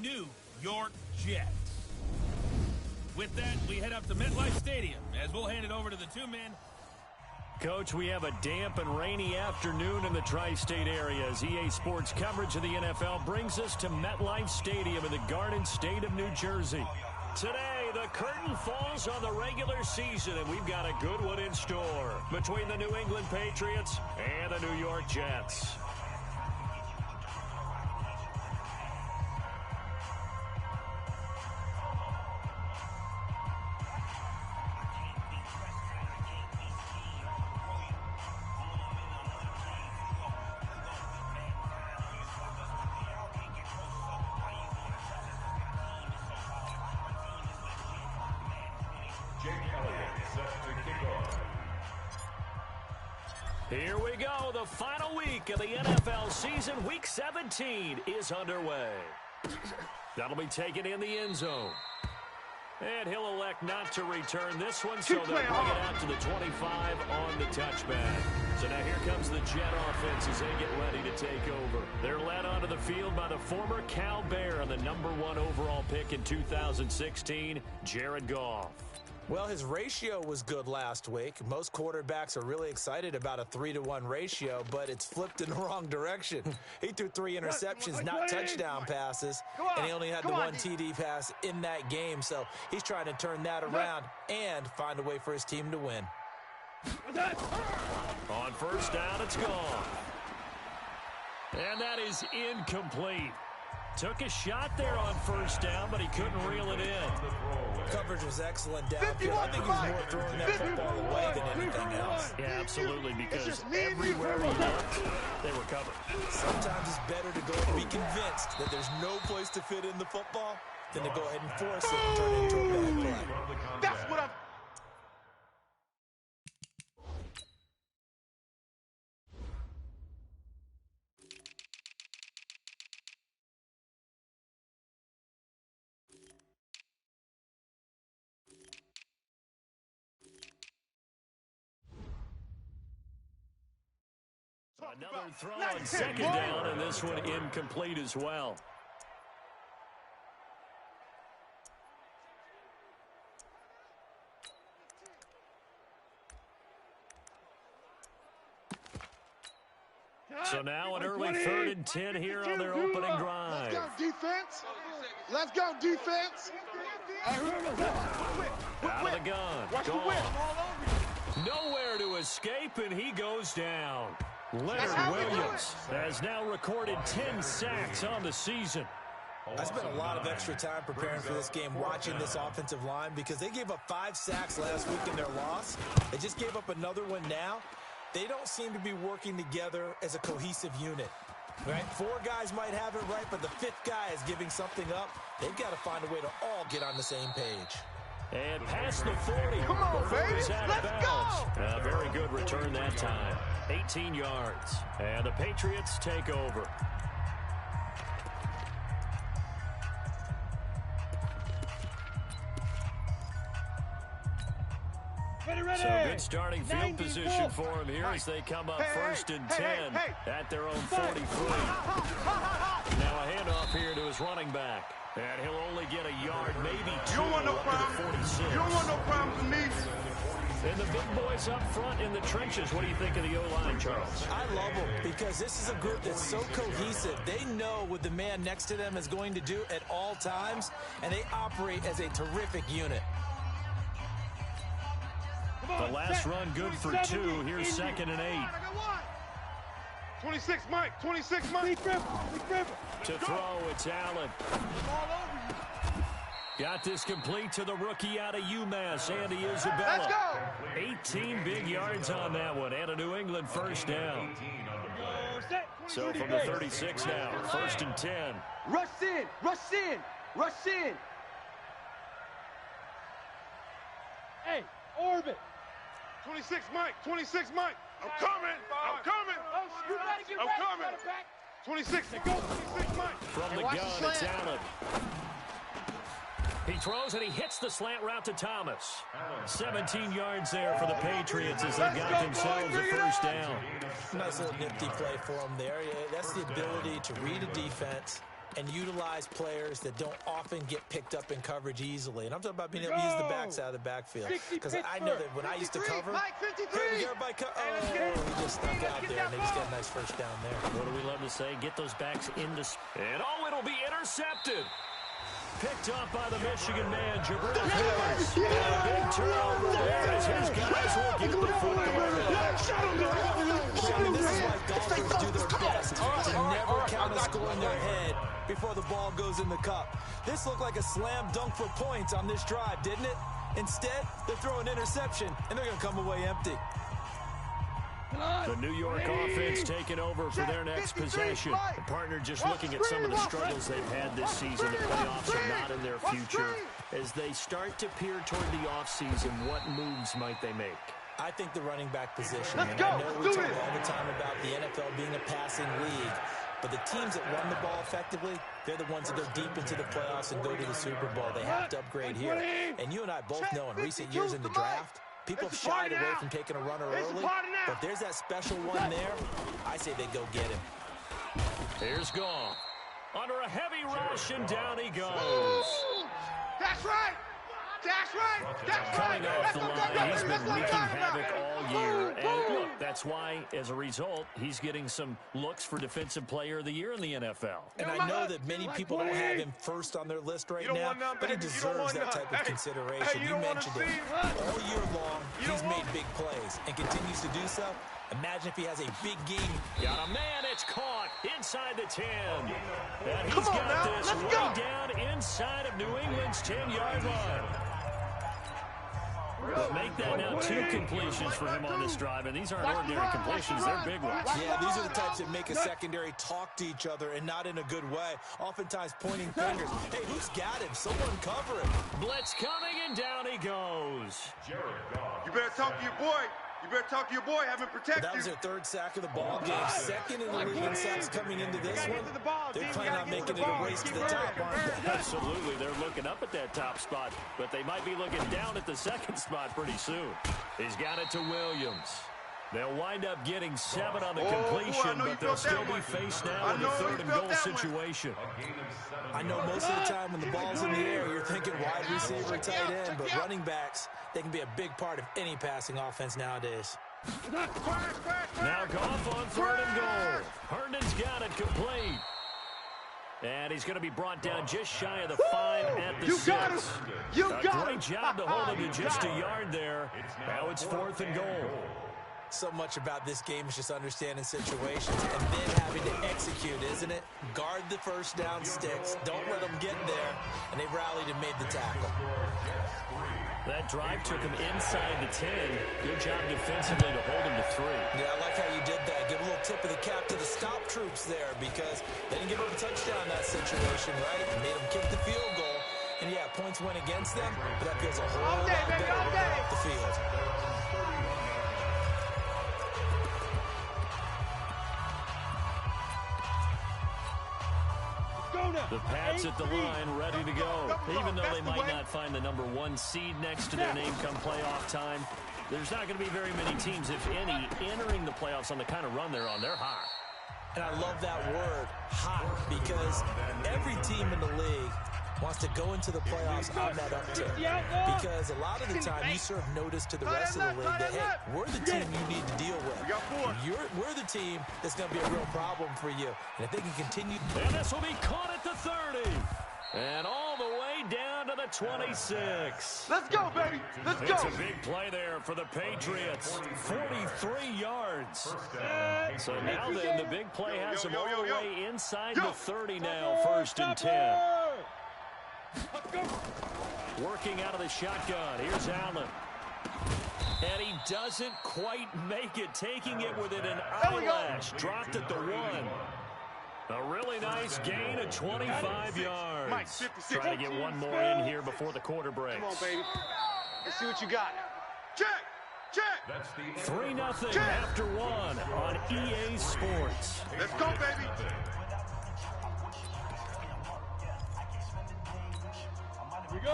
New York Jets. With that, we head up to MetLife Stadium as we'll hand it over to the two men. Coach, we have a damp and rainy afternoon in the tri-state area as EA Sports coverage of the NFL brings us to MetLife Stadium in the Garden State of New Jersey. Today, the curtain falls on the regular season, and we've got a good one in store between the New England Patriots and the New York Jets. Here we go. The final week of the NFL season. Week 17 is underway. That'll be taken in the end zone. And he'll elect not to return this one, so they'll bring it out to the 25 on the touchback. So now here comes the Jet offense as they get ready to take over. They're led onto the field by the former Cal Bear and the #1 overall pick in 2016, Jared Goff. Well, his ratio was good last week. Most quarterbacks are really excited about a 3-to-1 ratio, but it's flipped in the wrong direction. He threw 3 interceptions, not touchdown passes, and he only had the 1 TD pass in that game. So he's trying to turn that around and find a way for his team to win. On first down, it's gone. And that is incomplete. Took a shot there on first down, but he couldn't reel it in. Coverage was excellent downfield. I think he was more throwing that football away than anything else. Yeah, absolutely, because everywhere he looked, they were covered. Sometimes it's better to go and be convinced that there's no place to fit in the football than to go ahead and force it and turn it into a bad play. That's what I'm... Another throw on second down, and this one incomplete as well. So now an early 3rd and 10 here on their opening drive. Let's go, defense. Let's go, defense. Out of the gun. Gone. Nowhere to escape, and he goes down. Leonard Williams has now recorded 10 sacks on the season. I spent a lot of extra time preparing for this game watching this offensive line because they gave up 5 sacks last week in their loss. They just gave up another one now. They don't seem to be working together as a cohesive unit. Right? 4 guys might have it right, but the 5th guy is giving something up. They've got to find a way to all get on the same page. And past the 40. Come on, baby. Let's go. A very good return that time. 18 yards. And the Patriots take over. Ready. So good starting field position for him here as they come up 1st and 10 at their own 43. Now a handoff here to his running back. And he'll only get a yard, maybe 2, up to the 46. You don't want no problems with me. And the big boys up front in the trenches. What do you think of the O-line, Charles? I love them because this is a group that's so cohesive. They know what the man next to them is going to do at all times, and they operate as a terrific unit. The last run good for 2. Here's 2nd and 8. 26, Mike. 26, Mike. To throw, it's Allen. Got this complete to the rookie out of UMass, Andy Isabella. Let's go. 18 big yards on that one, and a New England first down. So from the 36 now, 1st and 10. Rush in. Hey, orbit. 26, Mike. I'm coming. You gotta get I'm coming. 26. Go. 26, Mike. From the gun, it's Allen. He throws and he hits the slant route to Thomas. 17 yards there for the Patriots as they got themselves a first down. Nice little nifty play for them there. That's the ability to read a defense, and utilize players that don't often get picked up in coverage easily. And I'm talking about being able to use the backside of the backfield. Because I know that when I used to cover, hey, everybody he just stuck out there, and they just got a nice first down there. What do we love to say? Get those backs into... And it'll be intercepted. Picked up by the Michigan man, Jabril Peppers. And a big turnover there as his guys will get the football. This is why golfers do their best to never count a score in their head before the ball goes in the cup. This looked like a slam dunk for points on this drive, didn't it? Instead, they're throwing interception, and they're going to come away empty. The New York offense taking over for their next possession. The partner just looking at some of the struggles they've had this season. The playoffs are not in their future. As they start to peer toward the offseason, what moves might they make? I think the running back position. I know we talk all the time about the NFL being a passing league, but the teams that run the ball effectively, they're the ones that go deep into the playoffs and go to the Super Bowl. They have to upgrade here. And you and I both know in recent years in the draft, people have shied away from taking a runner early, but if there's that special one there, I say they go get him. Here's Goff. Under a heavy rush, and down he goes. That's right! That's right! That's right! Coming off the line, he's been wreaking havoc all year. And look, that's why, as a result, he's getting some looks for Defensive Player of the Year in the NFL. And I know that many people don't have him first on their list right now, but he deserves that type of consideration. You mentioned it. All year long, he's made big plays and continues to do so. Imagine if he has a big game. Got a man, it's caught inside the 10. And he's got this way down inside of New England's 10-yard line. Make that now 2 completions for him on this drive, and these aren't ordinary completions, they're big ones. Yeah, these are the types that make a secondary talk to each other, and not in a good way. Oftentimes pointing fingers. Hey, who's got him? Someone cover him. Blitz coming, and down he goes. You better talk to your boy. You better talk to your boy. Have him protect you. That was their 3rd sack of the ball game. 2nd in the league in sacks coming into this one. They're planning on making it a race to the top, aren't they? Absolutely. They're looking up at that top spot, but they might be looking down at the 2nd spot pretty soon. He's got it to Williams. They'll wind up getting 7 on the completion, but they'll still be faced now with a 3rd and goal situation. I know most of the time when the ball's in the air, you're thinking wide receiver, tight end, but running backs, they can be a big part of any passing offense nowadays. Now Goff on 3rd and goal. Herndon's got it complete. And he's going to be brought down just shy of the 5 at the 6. A great job to hold him to just a yard there. Now it's 4th and goal. So much about this game is just understanding situations and then having to execute, isn't it? Guard the first down sticks. Don't let them get there. And they rallied and made the tackle. That drive took him inside the 10. Good job defensively to hold him to 3. Yeah, I like how you did that. Give a little tip of the cap to the stop troops there because they didn't give up a touchdown in that situation, right? It made them kick the field goal. And, yeah, points went against them, but that feels a whole lot better off the field. The Pats at the line, ready to go. Even though they might not find the number 1 seed next to their name come playoff time, there's not going to be very many teams, if any, entering the playoffs on the kind of run they're on. They're hot. And I love that word, hot, because every team in the league wants to go into the playoffs on that uptick. Because a lot of the time you serve notice to the rest of the league that, hey, we're the team you need to deal with. We're the team that's going to be a real problem for you. And if they can continue... And this will be caught at the 30. And all the way down to the 26. Let's go, baby. Let's go. It's a big play there for the Patriots. 43 yards. So now then, the big play has them all the way inside the 30 now, 1st and 10. Working out of the shotgun. Here's Allen. And he doesn't quite make it, taking it within an eyelash. Dropped at the 1. A really nice gain of 25 yards. Trying to get one more in here before the quarter breaks. Come on, baby. Let's see what you got. Check! Check! 3-0 after 1 on EA Sports. Let's go, baby.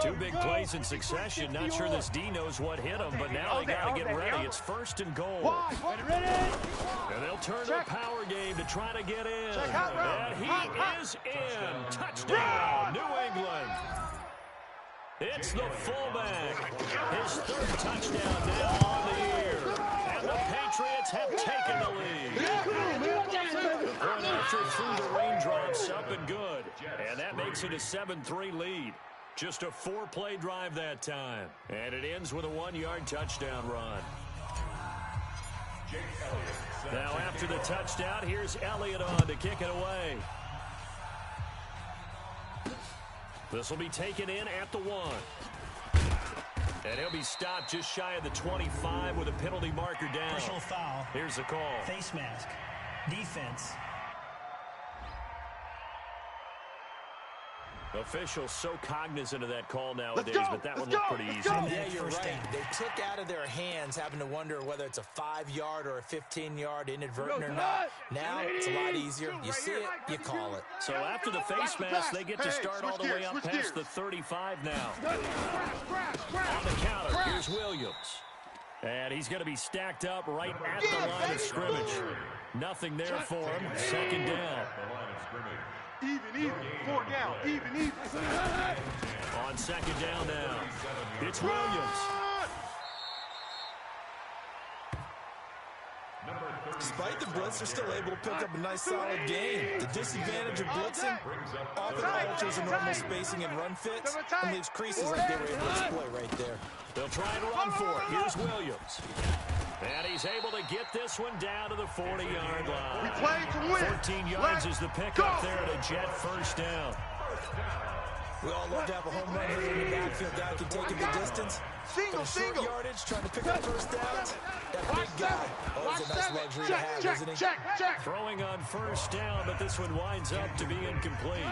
Two big plays in succession. Not sure this D knows what hit him, but now they got to get ready. It's 1st and goal. And they'll turn to a power game to try to get in. And he is in. Touchdown, New England. It's the fullback. His 3rd touchdown now on the year. And the Patriots have taken the lead. Going after through the raindrops, up and good. And that makes it a 7-3 lead. Just a 4-play drive that time. And it ends with a 1-yard touchdown run. Now after the touchdown, here's Elliott on to kick it away. This will be taken in at the 1. And he'll be stopped just shy of the 25 with a penalty marker down. Personal foul. Here's the call. Face mask. Defense. Officials so cognizant of that call nowadays, but that one looked pretty easy. Yeah, you're right. They took out of their hands having to wonder whether it's a 5-yard or a 15-yard inadvertent or not. Now it's a lot easier. You see it, you call it. So after the face mask, they get to start all the way up past the 35 now. On the counter, here's Williams. And he's going to be stacked up right at the line of scrimmage. Nothing there for him. 2nd down. Even, 4 down, even. On 2nd down now, it's Williams. Despite the blitz, they're still able to pick up a nice, solid game. The disadvantage of blitzing often alters the normal spacing and run fits and leaves creases like they were able to exploit right there. They'll try and run for it. Here's Williams. And he's able to get this one down to the 40-yard line. We played to win. 14 yards is the pickup there at a Jet 1st down. We all love to have a home run hitter in the backfield. Guy can take it the distance. Short yardage, trying to pick up 1st downs. That big guy. Always a nice luxury to have, isn't he? Throwing on 1st down, but this one winds up to be incomplete.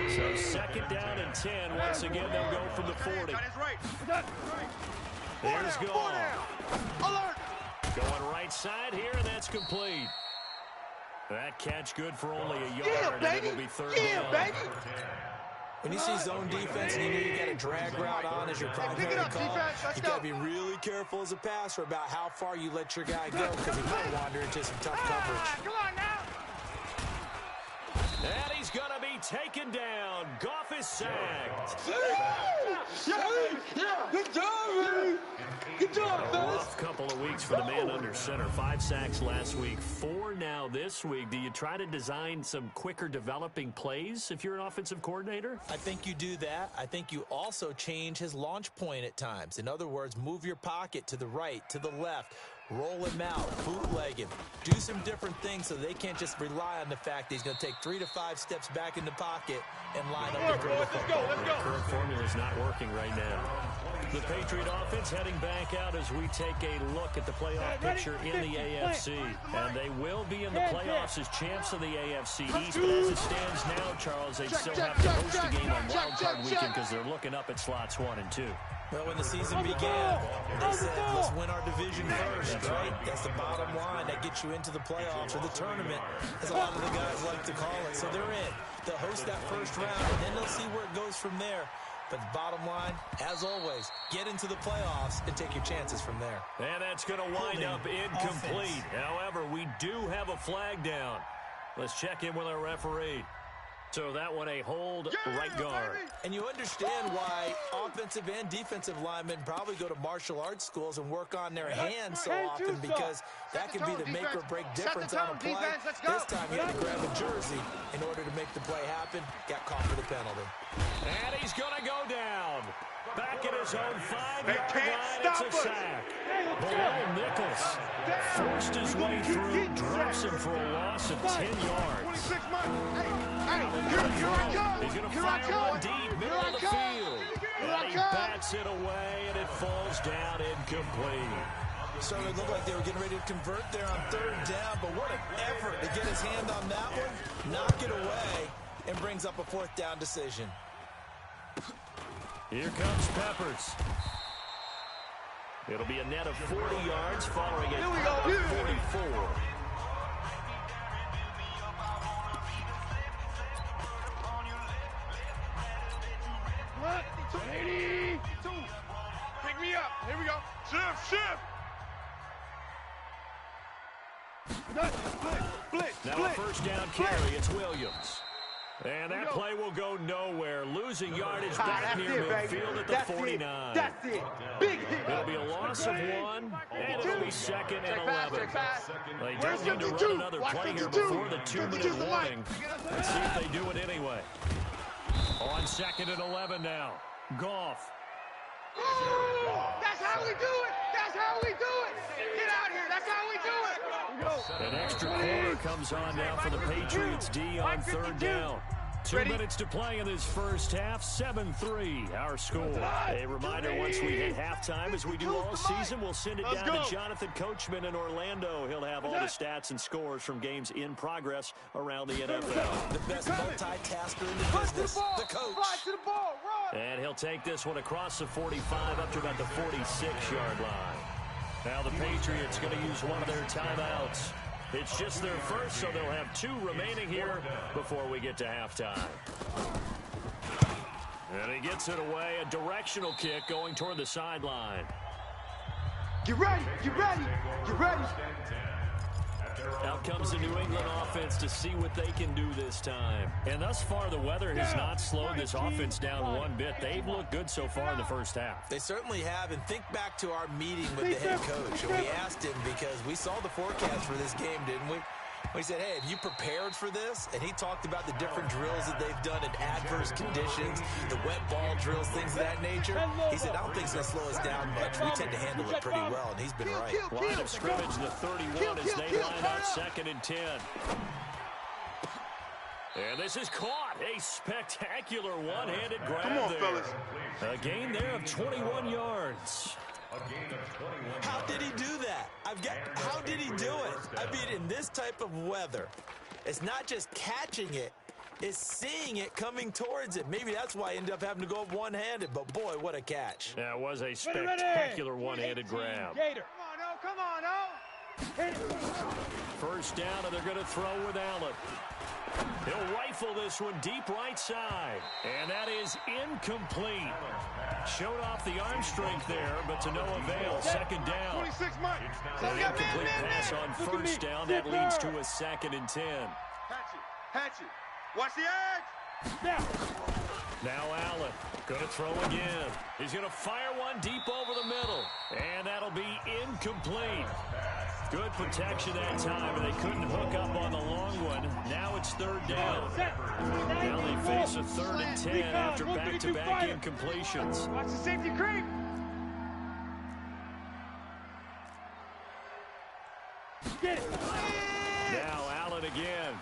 So 2nd down and 10. Once again, they'll go from the 40. There's Gall. Going right side here, and that's complete. That catch good for only a yard, and it will be 3rd down. When you see zone defense and you know you got a drag route on as your primary call, you got to be really careful as a passer about how far you let your guy go because he might wander into some tough coverage. Come on now. And he's going to be taken down. Goff is sacked. Good job, man. Good job, A rough couple of weeks for the man under center. 5 sacks last week, 4 now this week. Do you try to design some quicker developing plays if you're an offensive coordinator? I think you do that. I think you also change his launch point at times. In other words, move your pocket to the right, to the left. Roll him out, bootleg him. Do some different things so they can't just rely on the fact that he's going to take 3 to 5 steps back in the pocket and line up and throw the football. The current formula is not working right now. The Patriot offense heading back out as we take a look at the playoff picture in the AFC. And they will be in the playoffs as champs of the AFC East. But as it stands now, Charles, they still have to host a game on Wild Card Weekend because they're looking up at slots 1 and 2. Well, when the season began, they said, let's win our division first, right? That's the bottom line. That gets you into the playoffs or the tournament, as a lot of the guys like to call it. So they're in. They'll host that first round, and then they'll see where it goes from there. But the bottom line, as always, get into the playoffs and take your chances from there. And that's going to wind up incomplete. However, we do have a flag down. Let's check in with our referee. So that one a hold right guard. And you understand why offensive and defensive linemen probably go to martial arts schools and work on their hands so often because that can be the make or break difference on a play. This time you had to grab a jersey in order to make the play happen. Got caught for the penalty. And he's going to go down. Back at his own 5-yard line, it's a sack. Below Nichols forced his way through, drops him for a loss of 10 yards. He's going to fire one deep, middle of the field. And he bats it away, and it falls down incomplete. So it looked like they were getting ready to convert there on 3rd down, but what an effort to get his hand on that one, knock it away, and brings up a 4th down decision. Here comes Peppers. It'll be a net of 40 yards following it 44. Shift. Now a first down carry. It's Williams. And that play will go nowhere. Losing yardage back near midfield at the 49. That's it. Big hit. It'll be a loss of 1, and it'll be second and 11. They don't need to run another play here before the 2-minute warning. Let's see if they do it anyway. On second and 11 now. Goff. That's how we do it. That's how we do it. Get out here. That's how we do it. An extra quarter comes on now for the Patriots D on third down. 2 minutes to play in this first half, 7-3 our score. A reminder, once we hit halftime, as we do all season, we'll send it down to Jonathan Coachman in Orlando. He'll have all the stats and scores from games in progress around the NFL. The best multitasker in the business, the coach. And he'll take this one across the 45 up to about the 46-yard line. Now the Patriots going to use one of their timeouts. It's just their first, so they'll have 2 remaining here before we get to halftime. And he gets it away, a directional kick going toward the sideline. Get ready. Get ready. Get ready. Out comes the New England offense to see what they can do this time. And thus far, the weather has not slowed this offense down one bit. They've looked good so far in the first half. They certainly have, and think back to our meeting with the head coach. And we asked him, because we saw the forecast for this game, didn't we? We said, hey, have you prepared for this? And he talked about the different drills that they've done in adverse conditions, the wet ball drills, things of that nature. He said, I don't think it's going to slow us down much. We tend to handle it pretty well, and he's been right. Line of scrimmage, the 31 as they line up second and 10. And this is caught. A spectacular one-handed grab. Come on, there. fellas. A gain there of 21 yards. How did he do that? How did he do it? I mean, in this type of weather, it's not just catching it, it's seeing it coming towards it. Maybe that's why I ended up having to go up one-handed, but boy, what a catch. That was a spectacular one-handed grab. Come on, First down, and they're going to throw with Allen. He'll rifle this one deep right side. And that is incomplete. Showed off the arm strength there, but to no avail. Second down. 26 Mike. An incomplete pass on first down. That leads to a second and 10. Hatchet. Watch the edge. Now Allen going to throw again. He's going to fire one deep over the middle. And that'll be incomplete. Good protection that time, and they couldn't hook up on the long one. Now it's third down. Now they face a 3rd and 10 after back-to-back incompletions. Watch the safety creep. Get it. Now Allen again.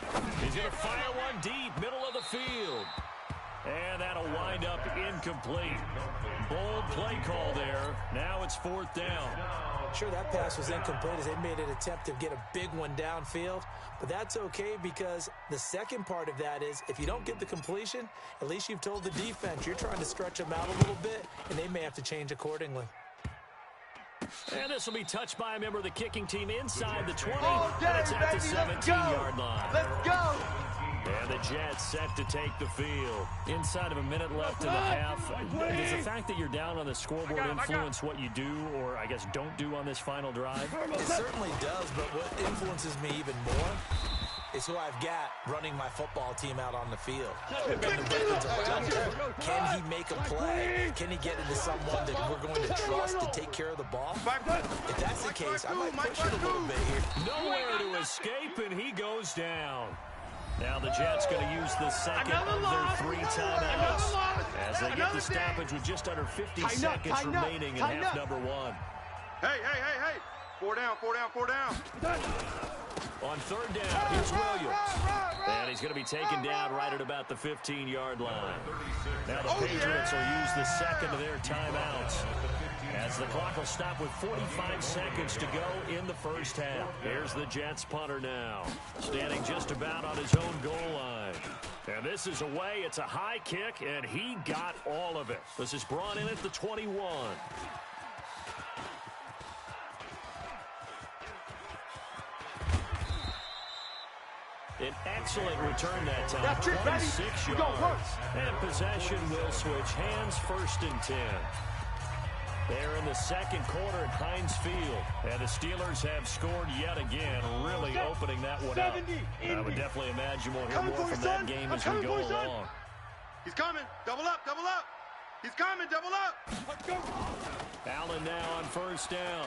He's going to fire one deep, middle of the field. And that'll wind up incomplete. Bold play call there. Now it's 4th down. Sure, that pass was incomplete as they made an attempt to get a big one downfield, but that's okay because the second part of that is if you don't get the completion, at least you've told the defense you're trying to stretch them out a little bit, and they may have to change accordingly. And this will be touched by a member of the kicking team inside the 20, and it's at the 17-yard line. Let's go. And the Jets set to take the field. Inside of a minute left in the half. Does the fact that you're down on the scoreboard influence what you do or, I guess, don't do on this final drive? It certainly does, but what influences me even more is who I've got running my football team out on the field. Can he make a play? Can he get into someone that we're going to trust to take care of the ball? If that's the case, I might push it a little bit here. Nowhere to escape, and he goes down. Now the Jets going to use the second of their 3 timeouts as they get the stoppage with just under 50 seconds remaining in half number 1. Hey. 4 down. On third down, here's Williams. And he's going to be taken down right at about the 15-yard line. Now the Patriots will use the second of their timeouts as the clock will stop with 45 seconds to go in the first half. Here's the Jets punter now, standing just about on his own goal line. And this is away. It's a high kick, and he got all of it. This is brought in at the 21. An excellent return that time, 26 yards. And possession will switch hands, 1st and 10. They're in the second quarter at Heinz Field, and the Steelers have scored yet again, really opening that one up. I would definitely imagine we'll hear more from that game as we go along. He's coming. Double up, double up. He's coming, double up. Let's go. Allen now on first down.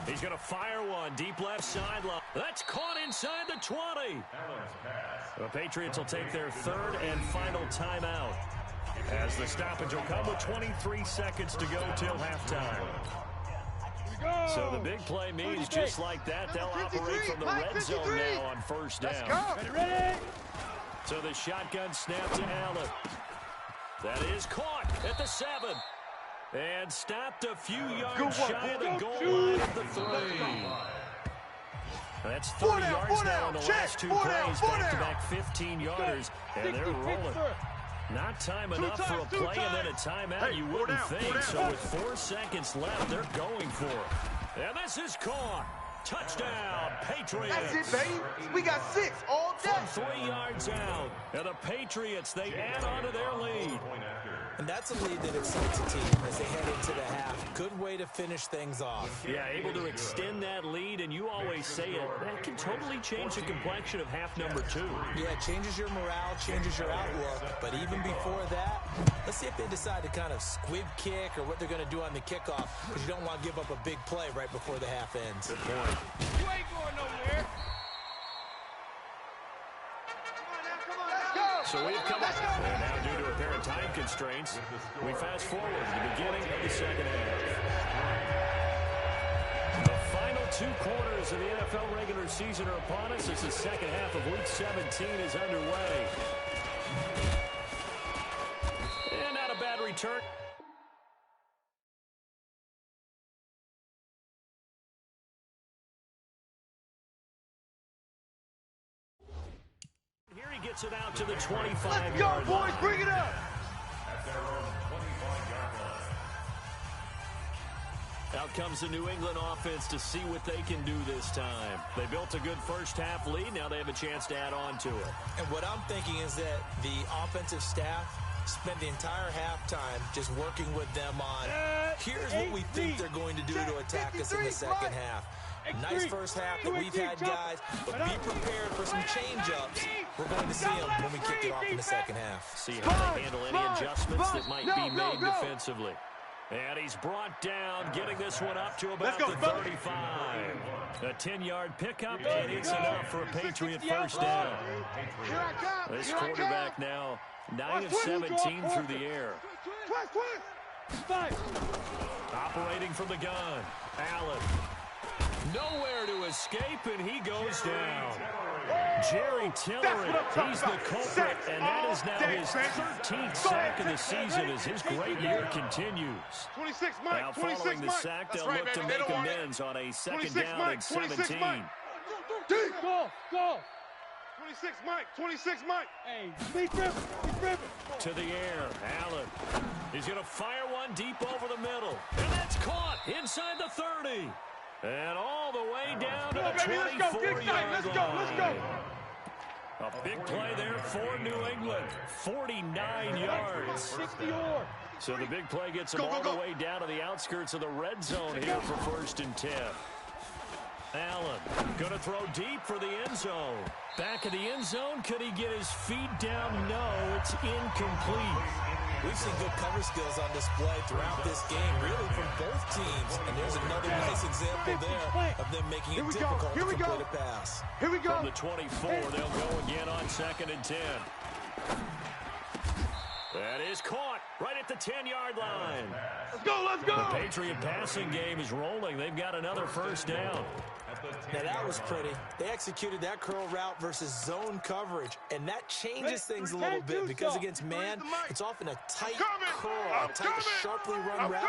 He's going to fire one deep left sideline. That's caught inside the 20. The Patriots will take their third and final timeout, as the stoppage will come with 23 seconds to go till halftime. So the big play means just like that, they'll operate from the red zone now on first down. Ready? So the shotgun snap to Allen. That is caught at the 7. And stopped a few yards shy of the goal line of the 3. That's 30 yards now in the last two plays, back-to-back 15-yarders, and they're rolling. Not time enough for a play and then a timeout, you wouldn't think. So with 4 seconds left, they're going for it. And this is caught. Touchdown, Patriots. That's it, baby. We got 6 all day. From 3 yards out. And the Patriots, they add on to their lead. And that's a lead that excites a team as they head into the half. Good way to finish things off. Yeah, able to extend that lead, and you always say it, that can totally change the complexion of half number 2. Yeah, it changes your morale, changes your outlook. But even before that, let's see if they decide to kind of squib kick or what they're going to do on the kickoff, because you don't want to give up a big play right before the half ends. Good point. You ain't going nowhere. So we've come up, and now due to apparent time constraints, we fast forward to the beginning of the second half. The final 2 quarters of the NFL regular season are upon us as the second half of Week 17 is underway. And not a bad return. Here he gets it out to the 25-yard line. Let's go, boys. Bring it up. Out comes the New England offense to see what they can do this time. They built a good first-half lead. Now they have a chance to add on to it. And what I'm thinking is that the offensive staff spent the entire halftime just working with them on, here's what we think they're going to do to attack us in the second half. Nice first half that we've had, guys, but be prepared for some change-ups. We're going to see them when we kick it off in the second half. See how they handle any adjustments that might be made defensively. And he's brought down, getting this one up to about the 35. A 10-yard pickup, and it's enough for a Patriot first down. This quarterback now 9 of 17 through the air. Operating from the gun, Allen. Nowhere to escape, and he goes down. Jerry Tillery, he's the culprit, and that is now his 13th sack of the season as his great year continues. 26, Mike. Now following the sack, they'll look to make amends on a second down and 17. Go. 26, Mike. 26, Mike. Hey, he's driven. To the air, Allen. He's going to fire one deep over the middle, and that's caught inside the 30. And all the way down to the 24-yard line. Let's go. A big play there for New England. 49 yards. So the big play gets them all the way down to the outskirts of the red zone here for 1st and 10. Allen going to throw deep for the end zone. Back of the end zone. Could he get his feet down? No, it's incomplete. We've seen good cover skills on display throughout this game, really from both teams. And there's another nice example there of them making it difficult to complete a pass. Here we go. From the 24, they'll go again on 2nd and 10. That is caught right at the 10-yard line. Let's go. The Patriot passing game is rolling. They've got another first down. Now that was pretty. They executed that curl route versus zone coverage, and that changes things a little bit because against man, it's often a tight curl, a tight, sharply run route.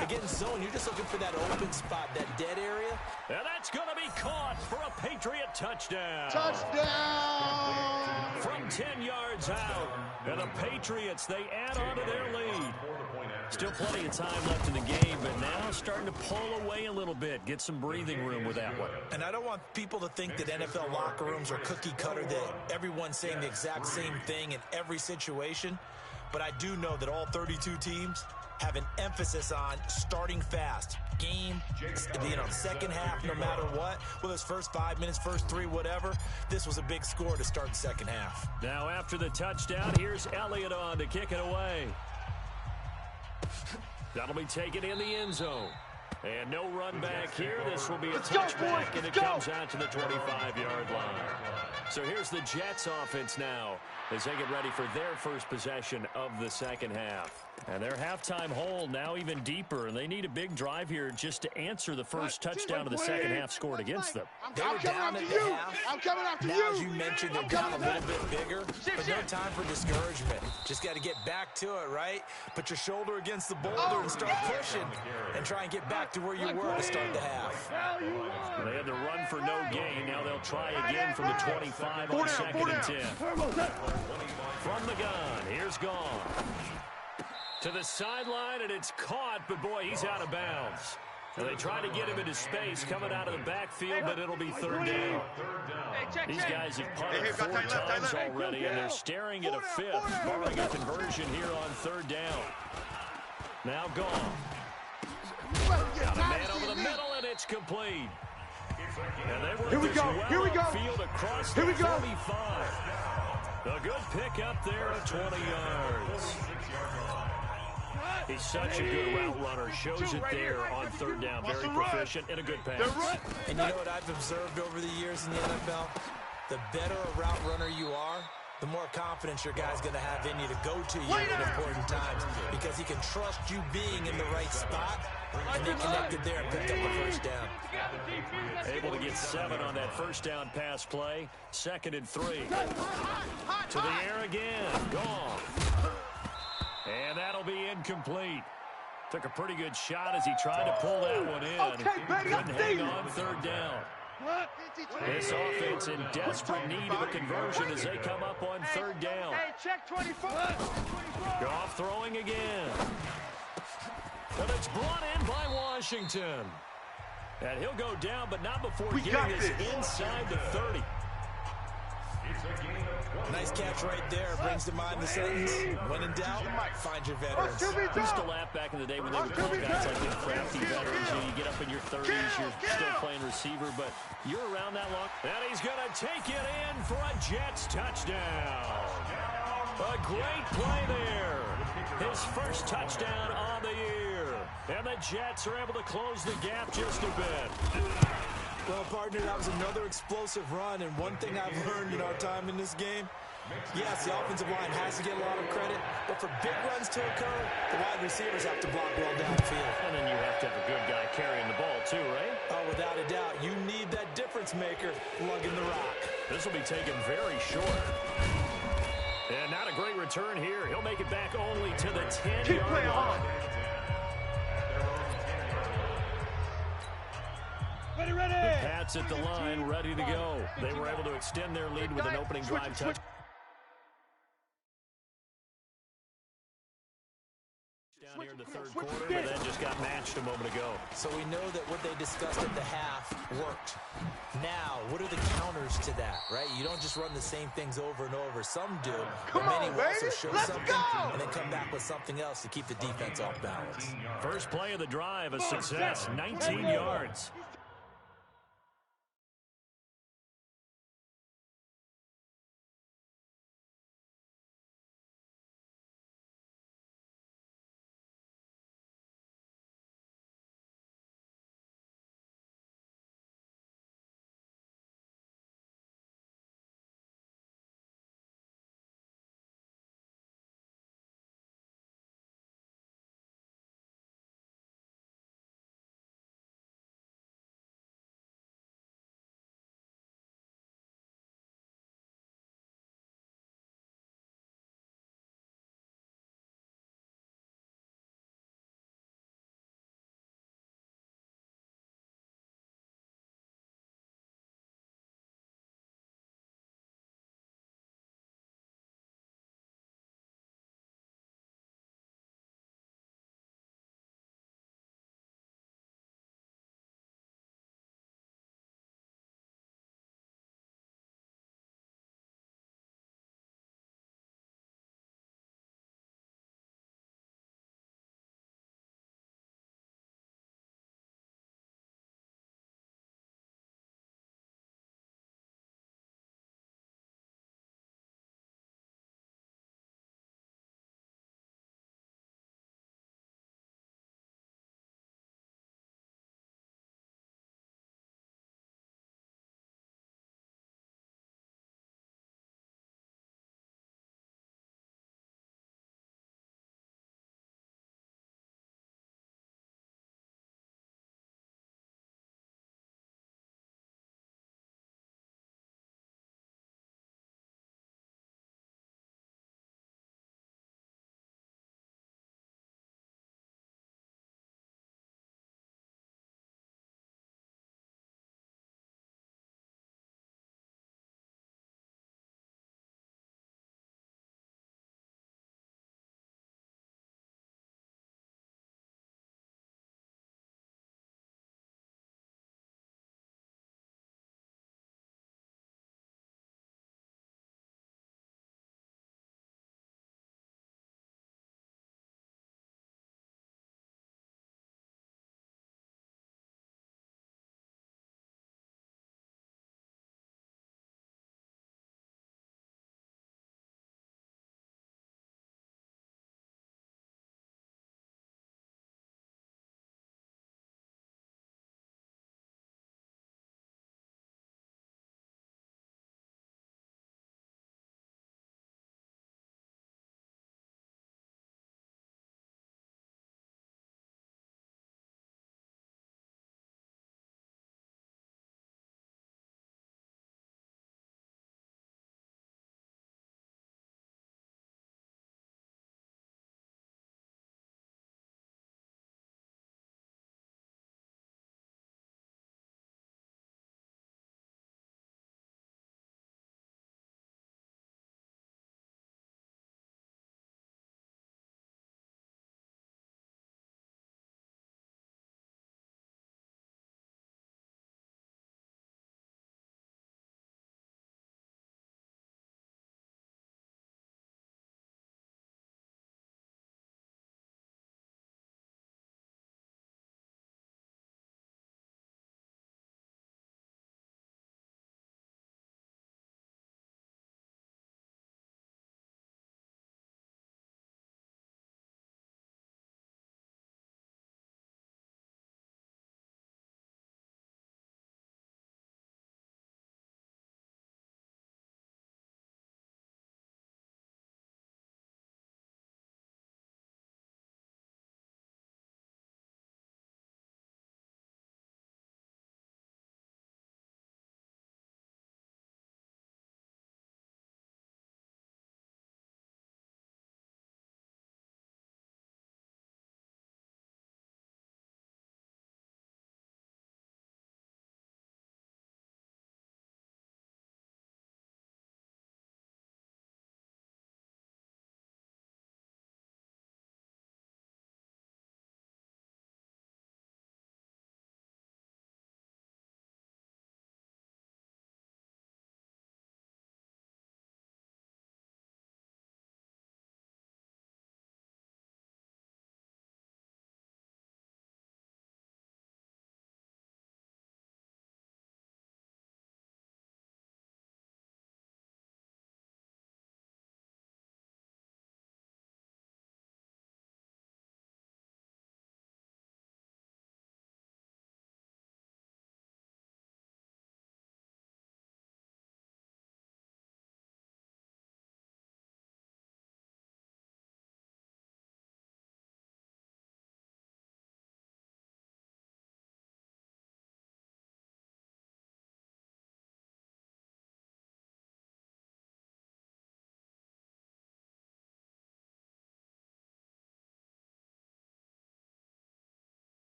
Against zone, you're just looking for that open spot, that dead area. And that's going to be caught for a Patriot touchdown. Touchdown! From 10 yards out, and the Patriots, they add on to their lead. Still plenty of time left in the game, but now starting to pull away a little bit, get some breathing room with that one. And I don't want people to think that NFL locker rooms are cookie cutter, that everyone's saying the exact same thing in every situation. but I do know that all 32 teams have an emphasis on starting fast. Game, second half, no matter what. Whether it's first 5 minutes, first 3, whatever. This was a big score to start the second half. Now after the touchdown, here's Elliott on to kick it away. That'll be taken in the end zone. And no run back here. This will be a touchback, and it comes out to the 25-yard line. So here's the Jets offense now as they get ready for their first possession of the second half. And their halftime hole now even deeper, and they need a big drive here just to answer the first touchdown of the second half scored against them. They were down at the half. I'm coming after you. Now, as you mentioned, they're down a little bit bigger, but no time for discouragement. Just got to get back to it, right? Put your shoulder against the boulder and start pushing and try and get back to where you were to start the half. They had to run for no gain. Now they'll try again from the 25 on second and 10. From the gun, here's Gone. To the sideline, and it's caught, but boy, he's out of bounds. And they try to get him into space coming out of the backfield, but it'll be third down. These guys have punted 4 times already, and they're staring at a fifth, barring a conversion here on third down. Now Gone. Got a man over the middle, and it's complete. And they work this well upfield across the 45. A good pickup there at 20 yards. He's such a good route runner. Shows it there on third down. Very proficient and a good pass. And you know what I've observed over the years in the NFL? The better a route runner you are, the more confidence your guy's going to have in you to go to you in important times because he can trust you being in the right spot, and they connected there and picked up the first down. Able to get 7 on that first down pass play. 2nd and 3. To the air again. Gone. And that'll be incomplete. Took a pretty good shot as he tried to pull that one in. Couldn't hang on third down. This offense in desperate need of a conversion as they come up on third down. Check 24. Goff throwing again. But it's brought in by Washington. And he'll go down, but not before getting this inside the 30. Nice catch right there. Brings to mind the sentence, when in doubt, find your veterans. Used to laugh back in the day when they would call guys like the crafty veterans. You get up in your 30s, you're still playing receiver, but you're around that long. And he's going to take it in for a Jets touchdown. A great play there. His first touchdown on the year. And the Jets are able to close the gap just a bit. Well, partner, that was another explosive run, and one thing I've learned in our time in this game, yes, the offensive line has to get a lot of credit, but for big runs to occur, the wide receivers have to block well downfield. And then you have to have a good guy carrying the ball too, right? Oh, without a doubt. You need that difference maker lugging the rock. This will be taken very short. And not a great return here. He'll make it back only to the 10-yard line. Ready. The Pats at the line, ready to go. They were able to extend their lead with an opening drive touch. Down here in the third quarter, but then just got matched a moment ago. So we know that what they discussed at the half worked. Now, what are the counters to that, right? You don't just run the same things over and over. Some do, but many will also show something and then come back with something else to keep the defense off balance. First play of the drive, a success, 19 yards.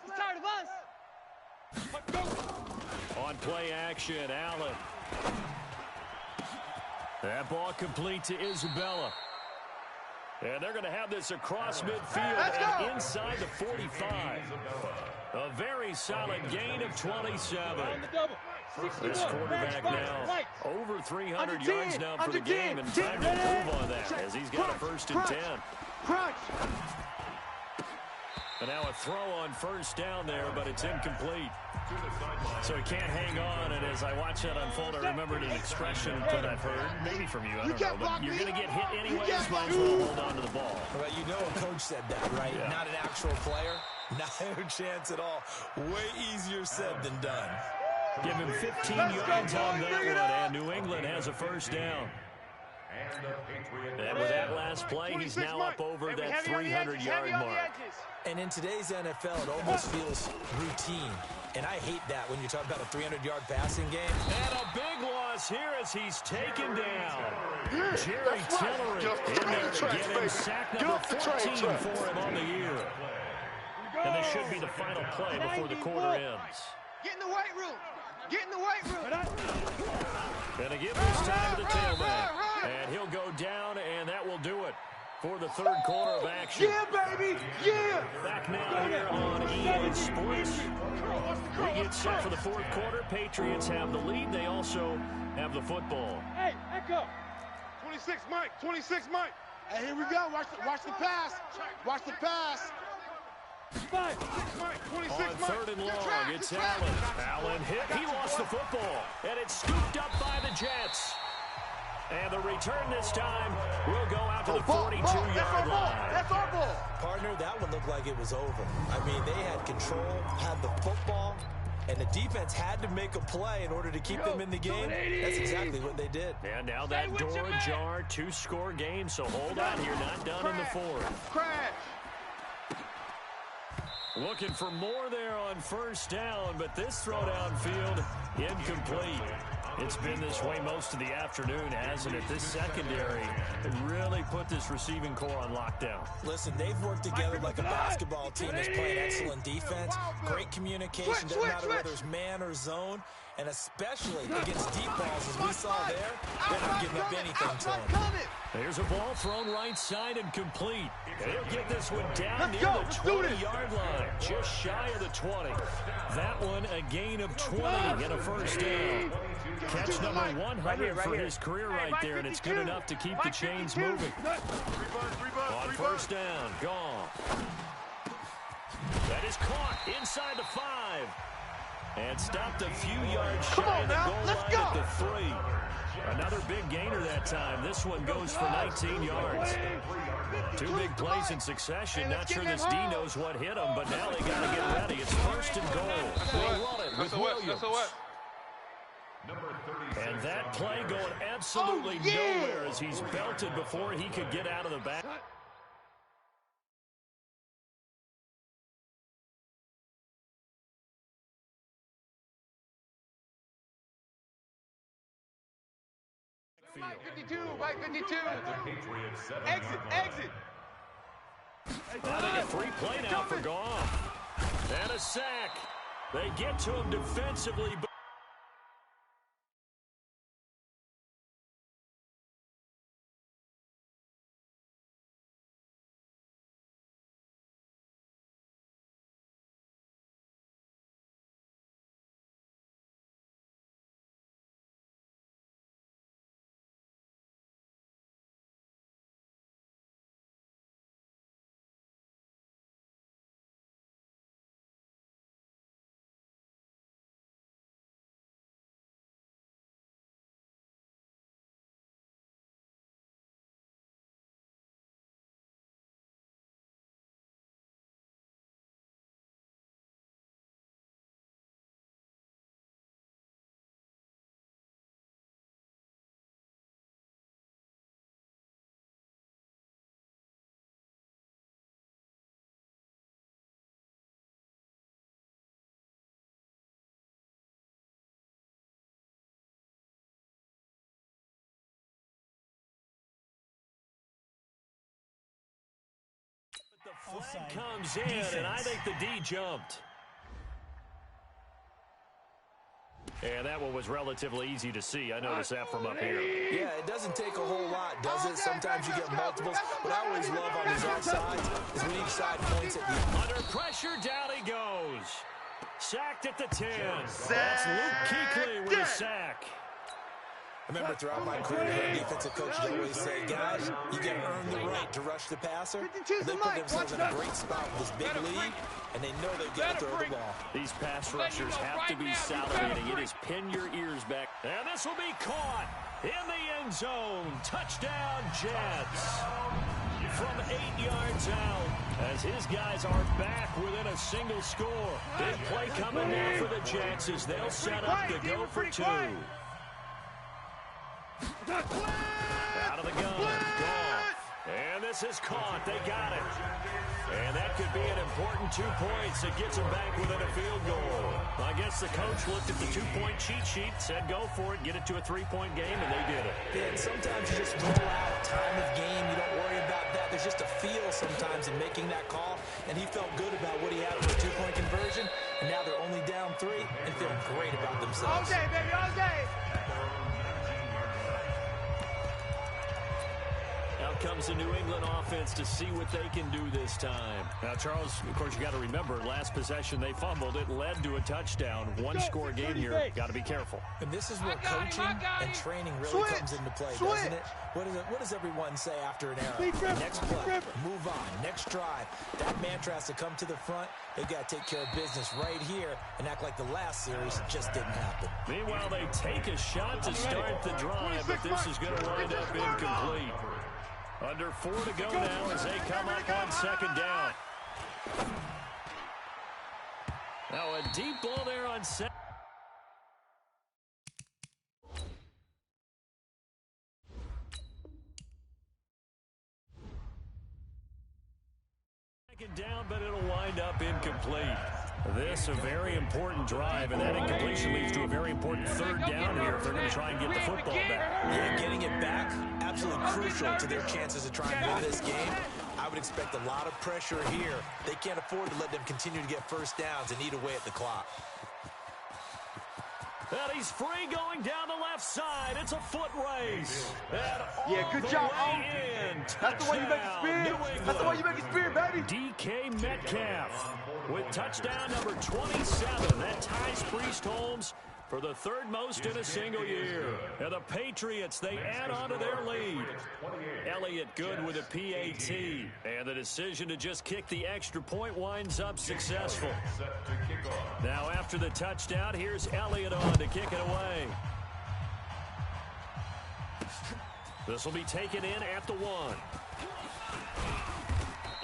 He's tired of us. On play action, Allen. That ball complete to Isabella. And they're going to have this across midfield and inside the 45. A very solid gain of 27. This quarterback now over 300 yards now for the game, and time to move on that as he's got a 1st and 10. And now a throw on 1st down there, but it's incomplete. So he can't hang on, and as I watch that unfold, I remembered an expression that I've heard, maybe from you, I don't know, but you're going to get hit anyways, might as well hold on to the ball. Well, you know a coach said that, right? Yeah. Not an actual player. Not a chance at all. Way easier said than done. Give him 15 yards on that one, and New England has a 1st down. And with that last play, he's now up over that 300-yard mark. And in today's NFL, it almost feels routine. And I hate that when you talk about a 300-yard passing game. And a big loss here as he's taken down. Jerry Tillery in there getting sack number 14 for him on the year. And this should be the final play before the quarter ends. Get in the weight room. Get in the weight room. Gonna give this time to the tailback. And he'll go down, and that will do it for the 3rd quarter of action. Yeah, baby. Yeah. Back now here on EA Sports. We get set for the 4th quarter. Patriots have the lead. They also have the football. Hey, Echo. 26, Mike. 26, Mike. Hey, here we go. Watch the pass. Watch the pass. On 3rd and long, it's Allen. Allen hit. He lost the football. And it's scooped up by the Jets. And the return this time will go out to the 42-yard line. That's our ball. Partner, that one looked like it was over. I mean, they had control, had the football, and the defense had to make a play in order to keep them in the game. That's exactly what they did. And now that door ajar, 2-score game, so hold on here, not done in the 4th. Crash. Looking for more there on 1st down, but this throw downfield incomplete. It's been this way most of the afternoon, hasn't it? This secondary really put this receiving core on lockdown. Listen, they've worked together like a basketball team that's playing excellent defense. Great communication, doesn't matter whether it's man or zone. And especially against deep balls, as we saw there, they're not giving up anything to them. There's a ball thrown right side and complete. They'll get this one down near the 20-yard line, just shy of the 20. That one a gain of 20 and a 1st down. Catch number 100 for his career right there, and it's good enough to keep the chains moving. On 1st down, gone. That is caught inside the 5. And stopped a few yards shy of the goal line at the 3. Another big gainer that time. This one goes for 19 yards. 2 big plays in succession. Not sure this D knows what hit him, but now they got to get ready. It's 1st and goal. They run it with Williams. And that play going absolutely nowhere as he's belted before he could get out of the back. Mike 52, Mike 52. Exit. Now they get free play now for Goff. And a sack. They get to him defensively, but Offside. Comes in, and I think the D jumped. And that one was relatively easy to see. I noticed that from up here. Yeah, it doesn't take a whole lot, does it? Sometimes you get multiples. What I always love on these offsides is when each side points at the... Under pressure, down he goes. Sacked at the 10. That's Luke Kuechly with a sack. I remember throughout my career, hearing defensive coaches always say, guys, you got to earn the right to rush the passer. And they put themselves in a great spot with this big lead, and they know they've got to throw the ball. These pass rushers have to be salivating. It is pin your ears back. And this will be caught in the end zone. Touchdown, Jets. From 8 yards out, as his guys are back within a single score. Big play coming now for the Jets as they'll set up to go for 2. Out of the gun, Goff. And this is caught. They got it. And that could be an important 2 points that gets them back within a field goal. I guess the coach looked at the 2-point cheat sheet, said go for it, get it to a 3-point game, and they did it. Yeah, and sometimes you just roll out time of game. You don't worry about that. There's just a feel sometimes in making that call, and he felt good about what he had for a 2-point conversion, and now they're only down 3 and feeling great about themselves. All day, baby, all day. Out comes the New England offense to see what they can do this time. Now, Charles, of course, you got to remember, last possession they fumbled. It led to a touchdown. One-score game here. Got to be careful. And this is where coaching and training really comes into play, doesn't it? What does everyone say after an error? Next play, move on, next drive. That mantra has to come to the front. They've got to take care of business right here and act like the last series just didn't happen. Meanwhile, they take a shot to start the drive, but this is going to wind up incomplete. Under 4 to go now as they come up on second down. Now a deep ball there on second down, but it'll wind up incomplete. This a very important drive, and that incompletion leads to a very important third down here if they're going to try and get the football back. Yeah, getting it back, absolutely crucial to their chances of trying to win this game. I would expect a lot of pressure here. They can't afford to let them continue to get first downs and eat away at the clock. And he's free going down the left side. It's a foot race. Yeah, good job, That's the way you make it spin. That's the way you make it spin, baby. DK Metcalf with touchdown number 27. That ties Priest Holmes for the 3rd most in a single year. And the Patriots, they add on to their lead. Elliott good with a PAT. And the decision to just kick the extra point winds up successful. Now after the touchdown, here's Elliott on to kick it away. This will be taken in at the 1.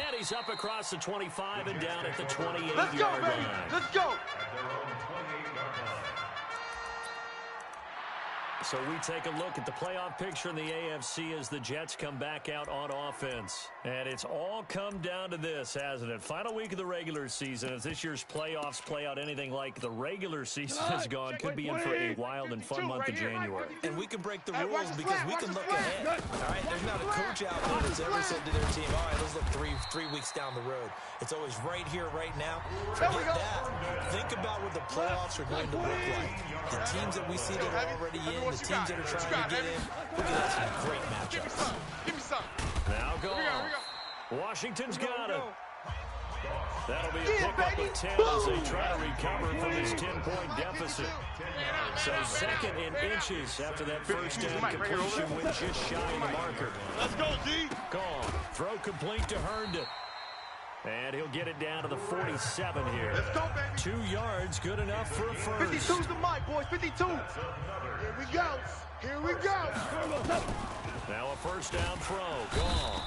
And he's up across the 25 and down at the 28-yard line. Let's go, baby. Let's go. So we take a look at the playoff picture in the AFC as the Jets come back out on offense. And it's all come down to this, hasn't it? Final week of the regular season. As this year's playoffs play out anything like the regular season has gone, could be in for a wild and fun month of January. And we can break the rules because we can look ahead. All right, there's not a coach out there that's ever said to their team, all right, let's look three weeks down the road. It's always right here, right now. Forget that. Think about what the playoffs are going to look like. The teams that we see that are already in, the teams that are trying to get in, we're going to have some great matchups. Give me some. Now go. Washington's got it. That'll be a pickup of 10 as they try to recover from his 10-point deficit. So 2nd in inches after that first down completion with just shy of the marker. Let's go, D. Gone. Throw complete to Herndon. And he'll get it down to the 47 here. Let's go, baby. 2 yards, good enough for a first. 52's the mic, boys. 52. Here we go. Here we go. Now a first down throw. Gone.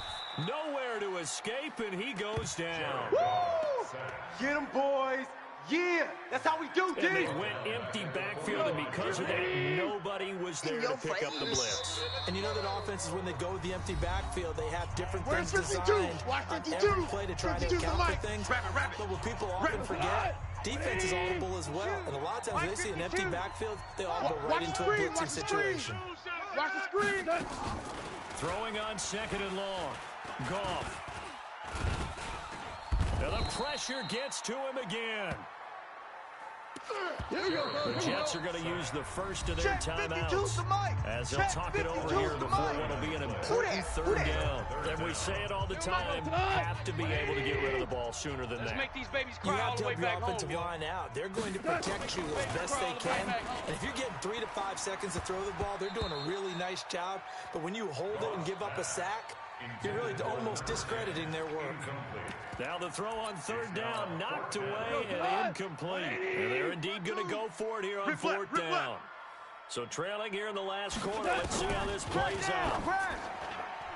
Nowhere to escape, and he goes down. Woo! Get him, boys. Yeah, that's how we do, D. And they went empty backfield, and because of that, nobody was there to pick up the blitz. And you know that offenses, when they go with the empty backfield, they have different things Where's 52? designed Watch on 52. every play to try to 52's account the for mic. things. Wrap it. But what people often forget, defense is audible as well. And a lot of times when they see an empty backfield, they all go right into a blitzing situation. Watch the screen. Throwing on 2nd and long. Goff. And the pressure gets to him again. The Jets are going to use the first of their timeouts as they'll talk it over here before what will be an important third down. And we say it all the time, have to be able to get rid of the ball sooner than that. You have to help your offensive line out. They're going to protect you as best they can. And if you're getting 3 to 5 seconds to throw the ball, they're doing a really nice job. But when you hold it and give up a sack, you're really almost discrediting their work. Now the throw on third down, knocked away and incomplete. And they're indeed going to go for it here on fourth down. So trailing here in the last quarter, let's see how this plays out.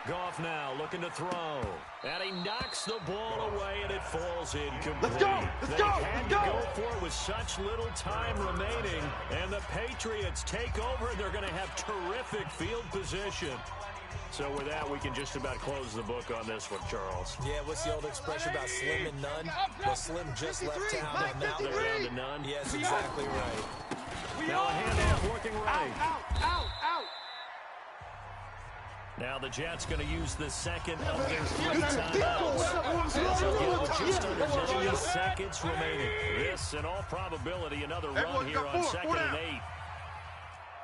Goff now looking to throw. And he knocks the ball away, and it falls incomplete. Let's go! They had to go for it with such little time remaining. And the Patriots take over. They're going to have terrific field position. So with that, we can just about close the book on this one, Charles. Yeah, what's the old expression about slim and none? Well, Slim just left town on that one. They're down to none. Yes, exactly right. Now a handoff working right. Out. Now the Jets going to use the second of their 3 timeouts. As they'll get with just under 90 seconds remaining. This, in all probability, another run here on 2nd and 8.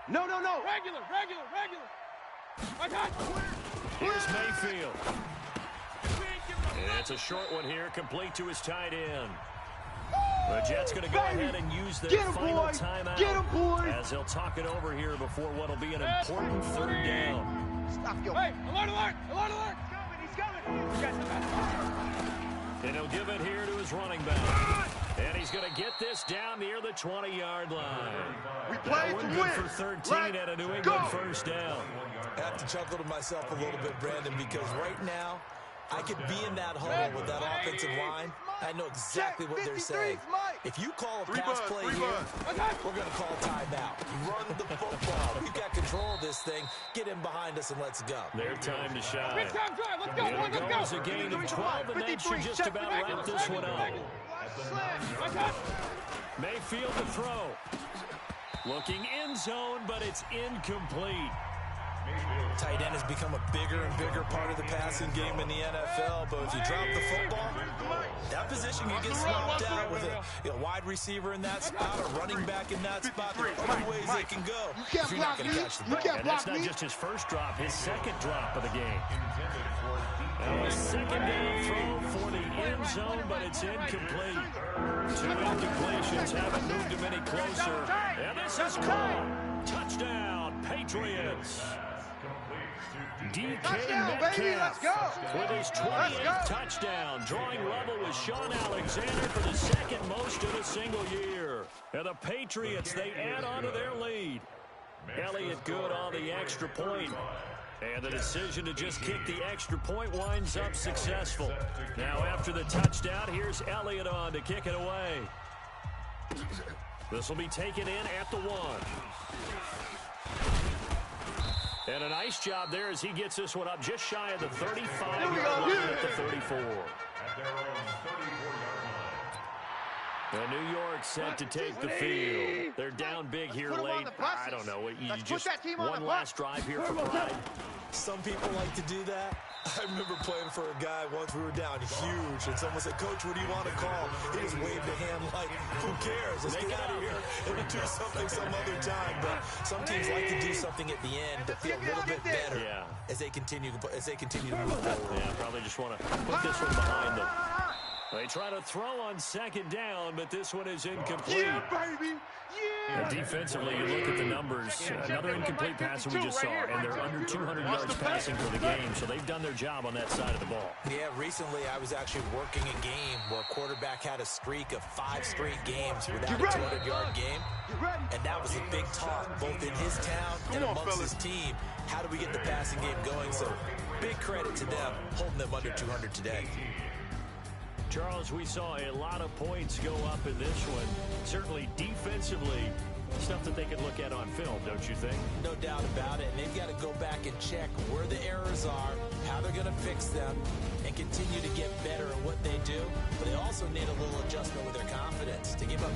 No. Regular. Here's Mayfield. It's a short one here, complete to his tight end. The Jets going to go ahead and use their final timeout as they'll talk it over here before what will be an important third down. Stop, yo. Hey, alert! He's coming. And he'll give it here to his running back. And he's going to get this down near the 20-yard line. We played to win. For 13 and a New England first down. I have to chuckle to myself a little bit, Brandon, because right now I could be in that hole with that offensive line. I know exactly what they're saying. If you call a pass play here, we're going to call a timeout. Run the football. We've got control of this thing. Get in behind us and let's go. Their time to shine. Here it goes, a gain of 12, and that should just about wrap this one up. Mayfield to throw. Looking end zone, but it's incomplete. Tight end has become a bigger and bigger part of the passing game in the NFL, but if you drop the football, that position can get swapped out with a wide receiver in that spot, a running back in that spot. There are other ways they can go if you're not going to catch the ball. And that's not just his first drop, his second drop of the game. And a second down throw for the end zone, but it's incomplete. 2 incompletions haven't moved him any closer. And this is caught. Touchdown, Patriots. DK Metcalf with his 28th touchdown, drawing level with Sean Alexander for the second most in a single year. And the Patriots, they add on to their lead. Elliott good on the extra point. And the decision to just kick the extra point winds up successful. Now after the touchdown, here's Elliott on to kick it away. This will be taken in at the 1. And a nice job there as he gets this one up just shy of the 35-yard line at the 34. And New York set to take the field. They're down big here late. I don't know. You just one last drive here for pride. Some people like to do that. I remember playing for a guy once. We were down huge, and someone said, "Coach, what do you want to call?" He just waved a hand like, "Who cares? Let's get out of here and do something some other time." But some teams like to do something at the end to feel a little bit better as they continue to move forward. Yeah, probably just want to put this one behind them. They try to throw on second down, but this one is incomplete. Yeah, baby! Yeah! And defensively, you look at the numbers. Another incomplete pass that we just saw, and they're under 200 yards passing for the game, so they've done their job on that side of the ball. Yeah, recently I was actually working a game where a quarterback had a streak of 5 straight games without a 200-yard game, and that was a big talk, both in his town and amongst his team. How do we get the passing game going? So big credit to them, holding them under 200 today. Charles, we saw a lot of points go up in this one. Certainly defensively, stuff that they can look at on film, don't you think? No doubt about it. And they've got to go back and check where the errors are, how they're going to fix them, and continue to get better at what they do. But they also need a little adjustment with their confidence to give up.